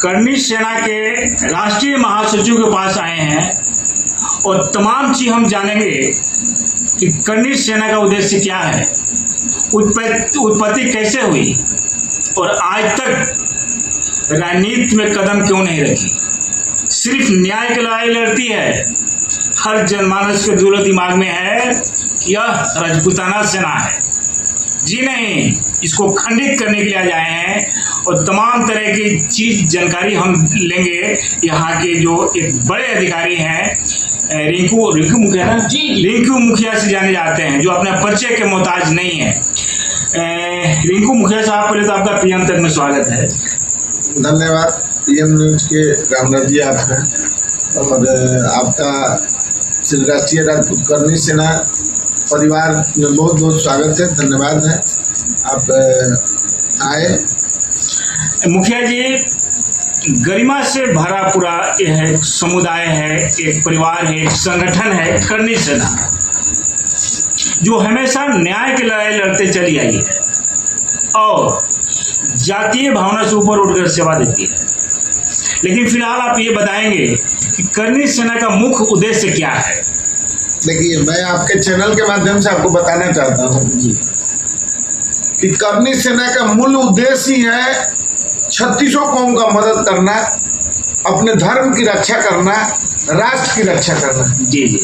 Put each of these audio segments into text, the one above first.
कर्णी सेना के राष्ट्रीय महासचिव के पास आए हैं और तमाम चीज हम जानेंगे कि कर्णी सेना का उद्देश्य क्या है, उत्पत्ति कैसे हुई और आज तक राजनीति में कदम क्यों नहीं रखी, सिर्फ न्याय की लड़ाई लड़ती है। हर जनमानस के दिलो दिमाग में है कि यह राजपूताना सेना है। जी नहीं, इसको खंडित करने के लिए आए हैं और तमाम तरह की चीज जानकारी हम लेंगे। यहाँ के जो एक बड़े अधिकारी हैं रिंकू मुखिया ना जी, रिंकू मुखिया से जाने जाते हैं, जो अपने परिचय के मोहताज नहीं है। रिंकू मुखिया साहब, पहले तो आपका पीएम तक में स्वागत है। धन्यवाद। पीएम न्यूज के रामनाथ जी आप हैं और आपका श्री राष्ट्रीय राजपूत कर्णी सेना परिवार में बहुत बहुत स्वागत है, धन्यवाद है आप आए। मुखिया जी, गरिमा से भरा पूरा यह एक समुदाय है, एक परिवार है, एक संगठन है कर्णी सेना, जो हमेशा न्याय की लड़ाई लड़ते चली आई है और जातीय भावना से ऊपर उठकर सेवा देती है। लेकिन फिलहाल आप ये बताएंगे कि कर्णी सेना का मुख्य उद्देश्य क्या है? देखिए, मैं आपके चैनल के माध्यम से आपको बताना चाहता हूँ जी कि कर्णी सेना का मूल उद्देश्य ही है 36 कौम का मदद करना, अपने धर्म की रक्षा करना, राष्ट्र की रक्षा करना। जी जी,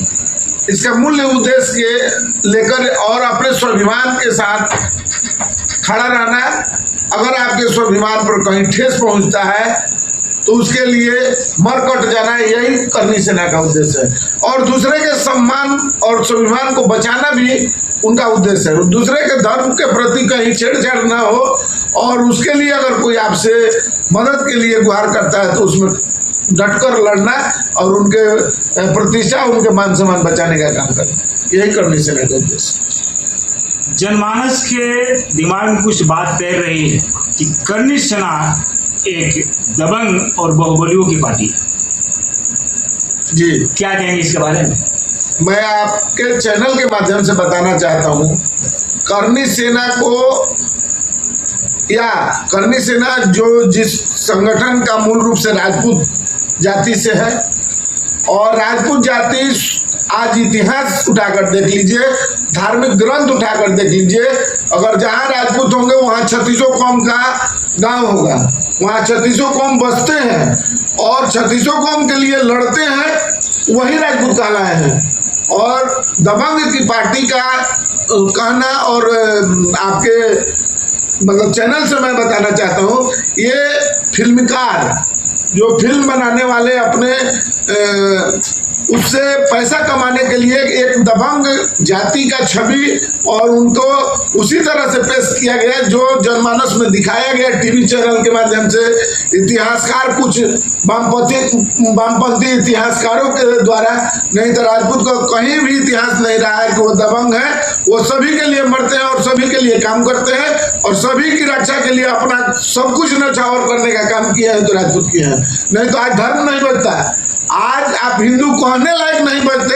इसका मूल उद्देश्य के लेकर और अपने स्वाभिमान के साथ खड़ा रहना। अगर आपके स्वाभिमान पर कहीं ठेस पहुंचता है तो उसके लिए मर कट जाना, यही कर्णी सेना का उद्देश्य है। और दूसरे के सम्मान और स्वाभिमान को बचाना भी उनका उद्देश्य है। दूसरे के धर्म के प्रति कहीं छेड़छाड़ ना हो और उसके लिए अगर कोई आपसे मदद के लिए गुहार करता है तो उसमें डटकर लड़ना और उनके प्रतिष्ठा, उनके मान सम्मान बचाने का काम करना, यही कर्णी सेना का उद्देश्य। जनमानस के दिमाग में कुछ बात तैर रही है कि कर्णी सेना एक दबंग और बाहुबलियों की पार्टी है। जी, क्या कहेंगे इसके बारे में? मैं आपके चैनल के माध्यम से बताना चाहता हूँ, कर्णी सेना को या कर्णी सेना जो जिस संगठन का मूल रूप से राजपूत जाति से है और राजपूत जाति आज इतिहास उठाकर देख लीजिए, धार्मिक ग्रंथ उठाकर देख लीजिए, अगर जहाँ राजपूत होंगे वहाँ 36 कौम का गांव होगा, वहाँ 36 कौम बसते हैं और 36 कौम के लिए लड़ते हैं, वही राजपूत कहलाए हैं। और दबंग की पार्टी का कहना और आपके मतलब चैनल से मैं बताना चाहता हूँ, ये फिल्मकार जो फिल्म बनाने वाले अपने उससे पैसा कमाने के लिए एक दबंग जाति का छवि और उनको उसी तरह से पेश किया गया जो जनमानस में दिखाया गया टीवी चैनल के माध्यम से। इतिहासकार कुछ वामपंथी इतिहासकारों के द्वारा, नहीं तो राजपूत का कहीं भी इतिहास नहीं रहा है कि वो दबंग है। वो सभी के लिए मरते हैं और सभी के लिए काम करते हैं और सभी की रक्षा के लिए अपना सब कुछ नछावर करने का काम किया है तो राजपूत किया है। नहीं तो आज धर्म नहीं बचता, आज आप हिंदू कहने लायक नहीं बचते।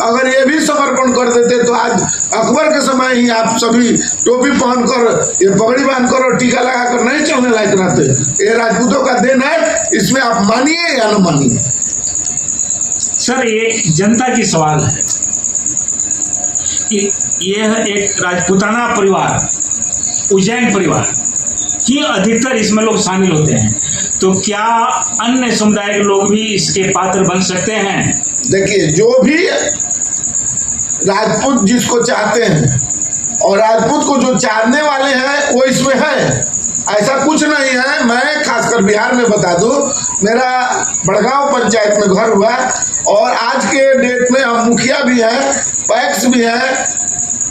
अगर ये भी समर्पण कर देते तो आज अकबर के समय ही आप सभी टोपी पहनकर, ये पगड़ी बांधकर और टीका लगाकर नहीं चलने लायक रहते। ये राजपूतों का देन है, इसमें आप मानिए या न मानिए। सर, ये जनता की सवाल है कि यह एक राजपूताना परिवार, उज्जैन परिवार ही अधिकतर इसमें लोग शामिल होते हैं, तो क्या अन्य समुदाय के लोग भी इसके पात्र बन सकते हैं? देखिए, जो भी राजपूत जिसको चाहते हैं और राजपूत को जो चाहने वाले हैं वो इसमें है, ऐसा कुछ नहीं है। मैं खासकर बिहार में बता दूं, मेरा बड़गांव पंचायत में घर हुआ और आज के डेट में हम मुखिया भी हैं, पैक्स भी हैं,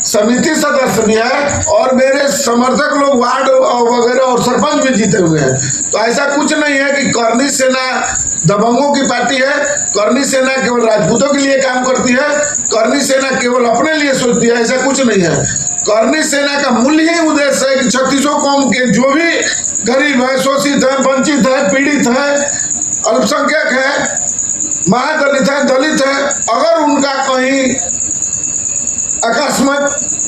समिति सदस्य भी है और मेरे समर्थक लोग वार्ड वगैरह और सरपंच भी जीते हुए हैं। तो ऐसा कुछ नहीं है कि कर्णी सेना दबंगों की पार्टी है। कर्णी सेना केवल राजपूतों के लिए काम करती है, कर्णी सेना केवल अपने लिए सोचती है, ऐसा कुछ नहीं है। कर्णी सेना का मूल ही उद्देश्य है कि 36 कौम के जो भी गरीब है, शोषित है, वंचित है, पीड़ित है, अल्पसंख्यक है, महादलित है, दलित है, अगर उनका कहीं अकस्मात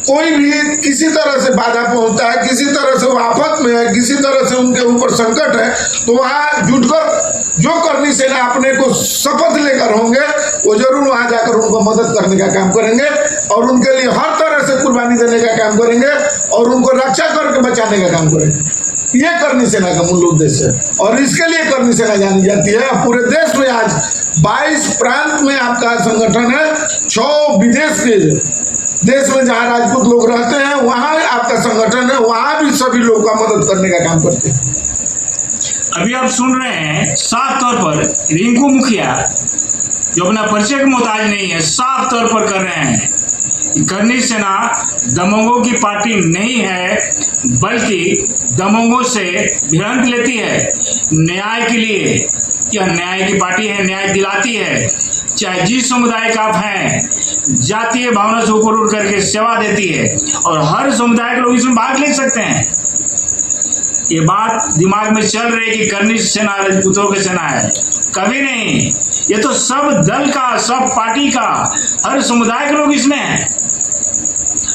कोई भी किसी तरह से बाधा पहुंचता है, किसी तरह से वो आफत में है, किसी तरह से उनके ऊपर संकट है, तो वहां जुटकर जो करनी सेना अपने को शपथ लेकर होंगे वो जरूर वहां जाकर उनको मदद करने का काम करेंगे और उनके लिए हर तरह से कुर्बानी देने का काम करेंगे और उनको रक्षा करके बचाने का काम करेंगे। ये करनी सेना का मूल उद्देश्य है और इसके लिए करनी सेना जानी जाती है। पूरे देश में आज 22 प्रांत में आपका संगठन है, 6 विदेश के देश में जहाँ राजपूत लोग रहते हैं वहाँ आपका संगठन है, वहाँ भी सभी लोग का मदद करने का काम करते हैं। अभी आप सुन रहे हैं साफ तौर पर रिंकू मुखिया जो अपना परिचय के मोहताज नहीं है, साफ तौर पर कर रहे हैं कि करनी सेना दबंगों की पार्टी नहीं है, बल्कि दबंगों से भिड़ंत लेती है न्याय के लिए। यह न्याय की पार्टी है, न्याय दिलाती है, चाहे जिस समुदाय का आप हैं, जातीय भावना से ऊपर उठ करके सेवा देती है और हर समुदाय के लोग इसमें भाग ले सकते हैं। ये बात दिमाग में चल रही है कि करनी सेना राजपूतों की सेना है, कभी नहीं। ये तो सब दल का, सब पार्टी का, हर समुदाय के लोग इसमें हैं।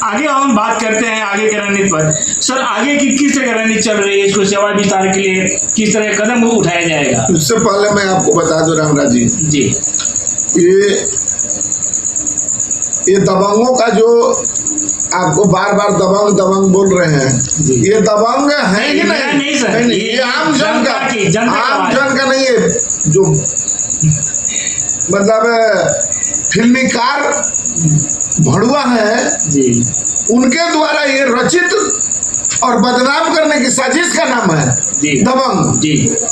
आगे हम बात करते हैं आगे की रणनीति पर। सर, आगे की किस तरह रणनीति चल रही है, इसको सेवा विस्तार के लिए किस तरह कदम उठाया जाएगा? उससे पहले मैं आपको बता दूं रामराज जी, ये दबंगों का जो आपको बार बार दबंग दबंग बोल रहे हैं, ये दबंग है ही नहीं सर, ये आम जन का नहीं है। जो मतलब फिल्मीकार भड़ुआ है उनके द्वारा ये रचित और बदनाम करने की साजिश का नाम है दबंग।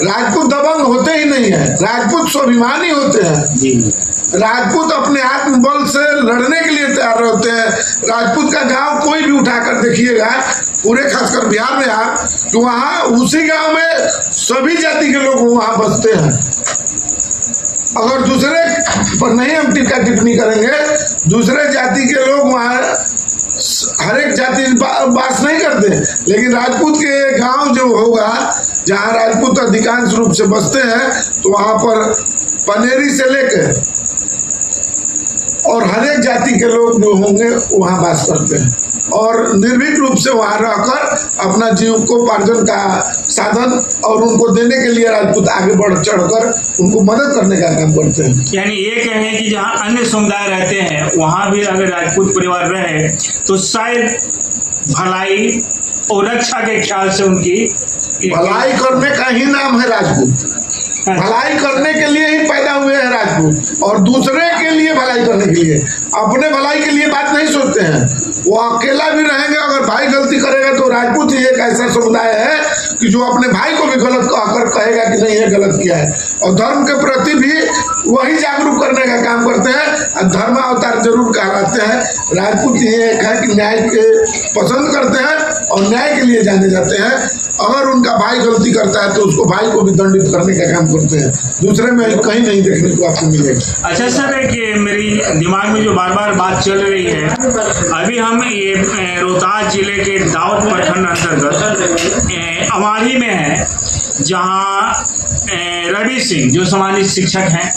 राजपूत दबंग होते ही नहीं है, राजपूत स्वाभिमानी होते हैं। राजपूत अपने आत्मबल से लड़ने के लिए तैयार होते हैं। राजपूत का गांव कोई भी उठाकर देखिएगा, पूरे खासकर बिहार में आप, तो वहाँ उसी गांव में सभी जाति के लोग वहाँ बसते हैं। अगर दूसरे पर नहीं हम टीका टिप्पणी करेंगे, दूसरे जाति के लोग वहाँ हर एक जाति वास नहीं करते, लेकिन राजपूत के गांव जो होगा जहाँ राजपूत अधिकांश रूप से बसते हैं, तो वहाँ पर पनेरी से लेकर और हर एक जाति के लोग जो होंगे वहाँ वास करते हैं और निर्भीक रूप से वहाँ रहकर अपना जीविकोपार्जन का साधन और उनको देने के लिए राजपूत आगे बढ़ चढ़कर उनको मदद करने का काम करते हैं। यानी ये कहें कि जहाँ अन्य समुदाय रहते हैं वहाँ भी अगर राजपूत परिवार रहे तो शायद भलाई और रक्षा के ख्याल से उनकी भलाई करने का ही नाम है राजपूत। भलाई करने के लिए ही पैदा हुए हैं राजपूत और दूसरे के लिए भलाई करने के लिए, अपने भलाई के लिए बात नहीं सोचते हैं। वो अकेला भी रहेंगे, अगर भाई गलती करेगा तो राजपूत ही एक ऐसा समुदाय है कि जो अपने भाई को भी गलत कहकर कहेगा कि नहीं ये गलत किया है और धर्म के प्रति भी वही जागरूक करने का काम करते हैं। धर्म अवतार जरूर कहलाते हैं। राजपूत ये एक है कि न्याय के पसंद करते हैं और न्याय के लिए जाने जाते हैं। अगर उनका भाई गलती करता है तो उसको भाई को भी दंडित करने का काम करते हैं, दूसरे में कहीं नहीं देखने को आपको मिलेगा। अच्छा सर, एक मेरी दिमाग में जो बार बार बात चल रही है, अभी हम ये रोहतास जिले के दाऊद प्रखंड अंतर्गत अमाड़ी में है, जहाँ रवि सिंह जो सामाजिक शिक्षक हैं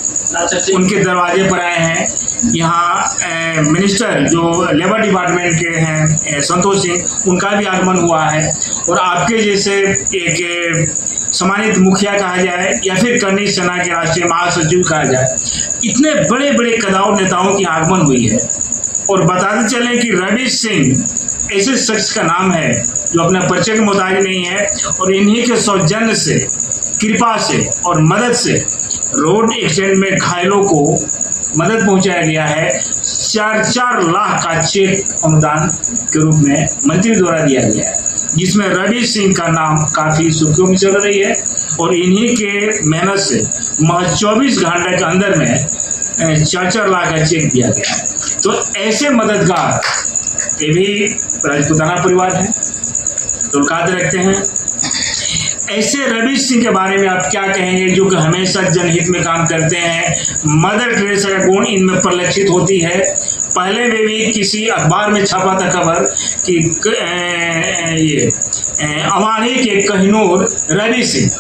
उनके दरवाजे पर आए हैं। यहाँ मिनिस्टर जो लेबर डिपार्टमेंट के हैं संतोष सिंह, उनका भी आगमन हुआ है और आपके जैसे एक सम्मानित मुखिया कहा जाए या फिर करनी सेना के राष्ट्रीय महासचिव कहा जाए, इतने बड़े बड़े कदाऊ नेताओं की आगमन हुई है। और बताते चलें कि रवि सिंह ऐसे शख्स का नाम है जो अपना परिचय के मोहताज नहीं है और इन्हीं के सौजन्य से, कृपा से और मदद से रोड एक्सीडेंट में घायलों को मदद पहुंचाया गया है। 4-4 लाख का चेक अनुदान के रूप में मंत्री द्वारा दिया गया है, जिसमें रवि सिंह का नाम काफी सुर्खियों में चल रही है और इन्हीं के मेहनत से महज 24 घंटे के अंदर में 4-4 लाख का चेक दिया गया है। तो ऐसे मददगार ये भी राजपूताना परिवार है, तुलकात रखते हैं। ऐसे रवि सिंह के बारे में आप क्या कहेंगे, जो कि हमेशा जनहित में काम करते हैं? मदर टेरेसा का गुण इनमें परिलक्षित होती है। पहले में भी किसी अखबार में छपा था खबर कि ये अमाड़ी के कहिनूर रवि सिंह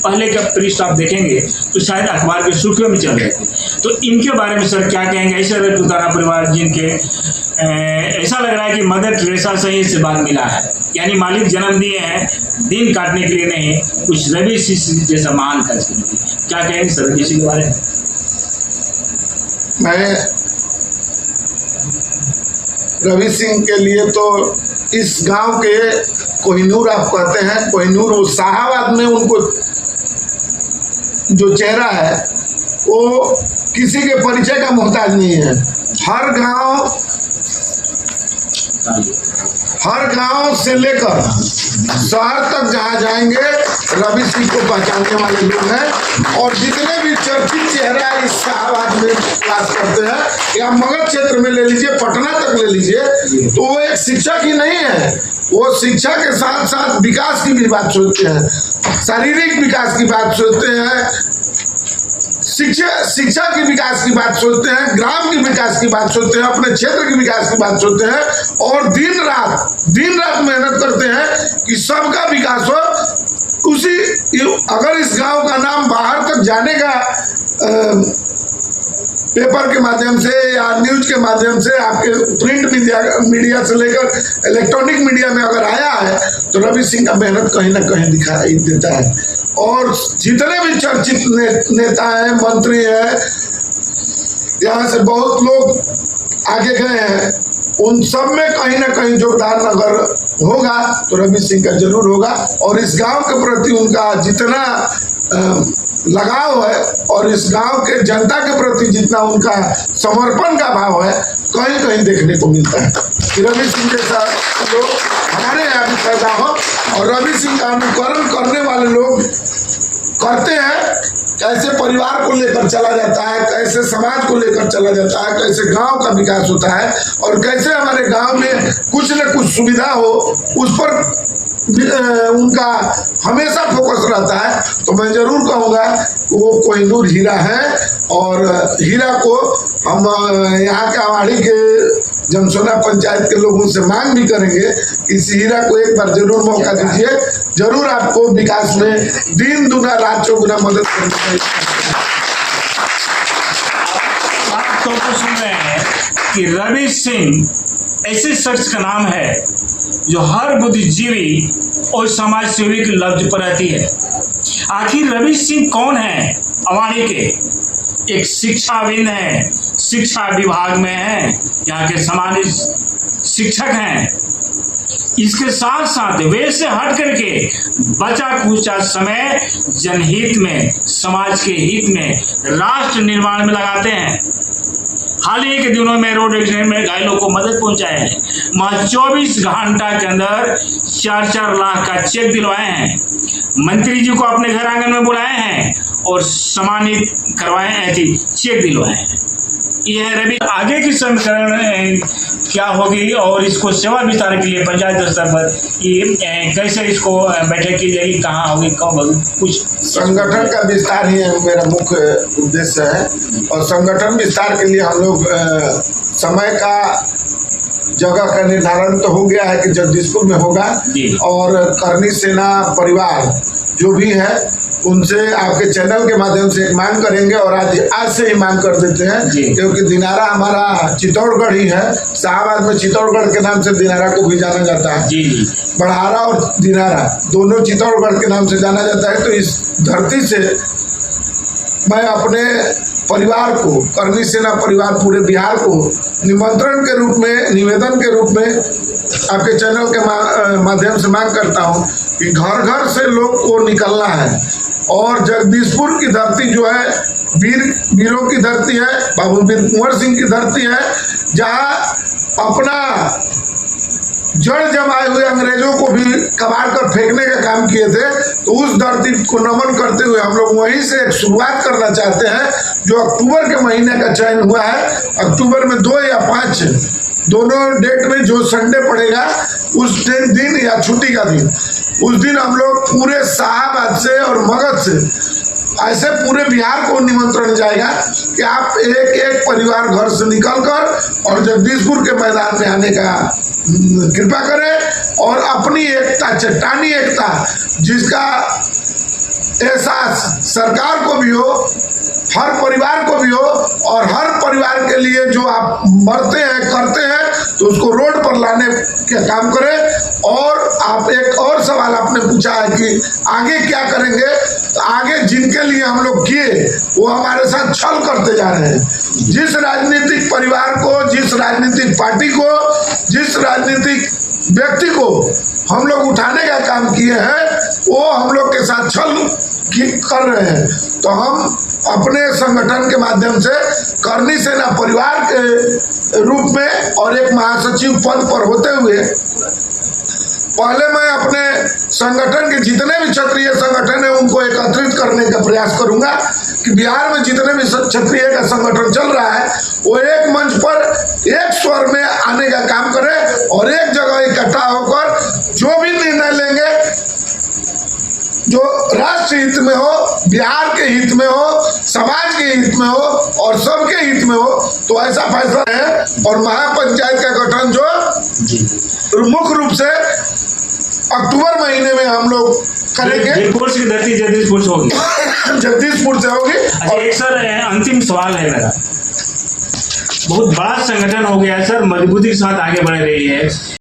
पहले का पृष्ठ आप देखेंगे तो शायद अखबार के सुर्खियों में चल रहे थे। तो इनके बारे में सर क्या कहेंगे? ऐसे राजपूताना परिवार जिनके ऐसा लग रहा है कि मदर टेरेसा से ही इससे बात मिला है, यानी मालिक जन्म दिए हैं दिन काटने के लिए नहीं, कुछ रवि सिंह जैसा महान कार्य करने के लिए। क्या कहेंगे सर रवि सिंह के बारे में? मैं रवि सिंह के लिए तो इस गांव के कोहिनूर आप कहते हैं, कोहिनूर वो शाहाबाद में उनको जो चेहरा है वो किसी के परिचय का मोहताज नहीं है। हर गांव से लेकर शहर तक जहाँ जाएंगे रवि सिंह को पहचानने वाले लोग हैं। और जितने भी चर्चित चेहरा इस शाहाबाद में क्लास करते हैं या मगध क्षेत्र में ले लीजिए, पटना तक ले लीजिए, तो वो एक शिक्षक ही नहीं है, वो शिक्षा के साथ साथ विकास की भी बात सोचते हैं, शारीरिक विकास की बात सोचते हैं, शिक्षा के विकास की बात सोचते हैं, ग्राम के विकास की बात सोचते हैं, अपने क्षेत्र के विकास की बात सोचते हैं और दिन रात मेहनत करते हैं कि सबका विकास हो। अगर इस गांव का नाम बाहर तक जाने का पेपर के माध्यम से या न्यूज के माध्यम से, आपके प्रिंट मीडिया से लेकर इलेक्ट्रॉनिक मीडिया में अगर आया है तो रवि सिंह का मेहनत कहीं ना कहीं दिखाई देता है। और जितने भी चर्चित नेता हैं, मंत्री हैं, यहाँ से बहुत लोग आगे गए हैं, उन सब में कहीं ना कहीं योगदान अगर होगा तो रवि सिंह का जरूर होगा। और इस गांव के प्रति उनका जितना लगाव है और इस गांव के जनता के प्रति जितना उनका समर्पण का भाव है, कहीं कहीं देखने को मिलता है कि रवि सिंह जैसा लोग हमारे यहाँ भी पैदा हो। और रवि सिंह का अनुकरण करने वाले लोग करते हैं, कैसे परिवार को लेकर चला जाता है, कैसे समाज को लेकर चला जाता है, कैसे गांव का विकास होता है और कैसे हमारे गांव में कुछ न कुछ सुविधा हो, उस पर उनका हमेशा फोकस रहता है। तो मैं जरूर कहूँगा कि वो कोहिनूर हीरा है और हीरा को हम यहाँ के आवाड़ी के जमसोना पंचायत के लोगों से मांग भी करेंगे, इस हीरा को एक बार जरूर मौका दीजिए, जरूर आपको विकास में दिन दुना रात चौगुना मदद करनी चाहिए। आप तो सुन रहे हैं कि रवि सिंह ऐसे शख्स का नाम है जो हर बुद्धिजीवी और समाज सेवी के लफ्ज पर रहती है। आखिर रवि सिंह कौन है? अवाणी के एक शिक्षाविद हैं, शिक्षा विभाग में हैं, यहाँ के सामान्य शिक्षक हैं। इसके साथ साथ वे से हट करके बचा कुचा समय जनहित में, समाज के हित में, राष्ट्र निर्माण में लगाते हैं। हाल ही के दिनों में रोड एक्सीडेंट में घायलों को मदद पहुंचाए हैं। वहाँ 24 घंटा के अंदर 4-4 लाख का चेक दिलवाए हैं। मंत्री जी को अपने घर आंगन में बुलाए हैं और सम्मानित करवाए हैं, चेक दिलवाए हैं। यह रवि आगे की समीकरण क्या होगी और इसको सेवा विस्तार के लिए पंचायत स्तर पर ये कैसे इसको बैठक की जाएगी, कहाँ होगी, कब होगी, कुछ संगठन का विस्तार ही मेरा मुख्य उद्देश्य है। और संगठन विस्तार के लिए हम लोग समय का, जगह का निर्धारण तो हो गया है कि जगदीशपुर में होगा। और करनी सेना परिवार जो भी है उनसे आपके चैनल के माध्यम से एक मांग करेंगे और आज से ही मांग कर देते हैं, क्योंकि दिनारा हमारा चित्तौड़गढ़ ही है। शाहाबाद में चित्तौड़गढ़ के नाम से दिनारा को भी जाना जाता है। बढ़ारा और दिनारा दोनों चित्तौड़गढ़ के नाम से जाना जाता है। तो इस धरती से मैं अपने परिवार को, करनी सेना परिवार पूरे बिहार को निमंत्रण के रूप में, निवेदन के रूप में आपके चैनल के माध्यम से मांग करता हूँ कि घर घर से लोग को निकलना है। और जगदीशपुर की धरती जो है वीरों की धरती है, बाबू वीर कुंवर सिंह की धरती है, जहाँ अपना जड़ जमाए हुए अंग्रेजों को भी कबाड़ कर फेंकने का काम किए थे। तो उस धरती को नमन करते हुए हम लोग वहीं से एक शुरुआत करना चाहते हैं। जो अक्टूबर के महीने का चयन हुआ है, अक्टूबर में 2 या 5 दोनों डेट में जो संडे पड़ेगा उस दिन या छुट्टी का दिन, उस दिन हम लोग पूरे शाहाबाद से और मगध से, ऐसे पूरे बिहार को निमंत्रण जाएगा कि आप एक एक परिवार घर से निकलकर और जगदीशपुर के मैदान में आने का कृपा करें और अपनी एकता, चट्टानी एकता, जिसका एहसास सरकार को भी हो, हर परिवार को भी हो, और हर परिवार के लिए जो आप मरते हैं करते हैं तो उसको रोड पर लाने का काम करें। और आप एक और सवाल आपने पूछा है कि आगे क्या करेंगे, तो आगे जिनके लिए हम लोग किए वो हमारे साथ छल करते जा रहे हैं। जिस राजनीतिक परिवार को, जिस राजनीतिक पार्टी को, जिस राजनीतिक व्यक्ति को हम लोग उठाने का काम किए हैं वो हम लोग के साथ छल कर रहे हैं। तो हम अपने संगठन के माध्यम से करनी सेना परिवार के रूप में और एक महासचिव पद पर होते हुए पहले मैं अपने संगठन के जितने भी क्षत्रिय संगठन है उनको एकत्रित करने का प्रयास करूंगा कि बिहार में जितने भी क्षत्रिय का संगठन चल रहा है वो एक मंच पर एक स्वर में आने का काम करें और एक जगह इकट्ठा होकर जो भी निर्णय लेंगे जो राष्ट्र हित में हो, बिहार के हित में हो, समाज के हित में हो और सबके हित में हो, तो ऐसा फैसला है। और महापंचायत का गठन जो मुख्य रूप से अक्टूबर महीने में हम लोग करेंगे। जगदीशपुर की धरती जगदीशपुर से होगी। जगदीशपुर से होगी। अच्छा, एक सर अंतिम सवाल है मेरा, बहुत बड़ा संगठन हो गया है सर, मजबूती के साथ आगे बढ़ रही है।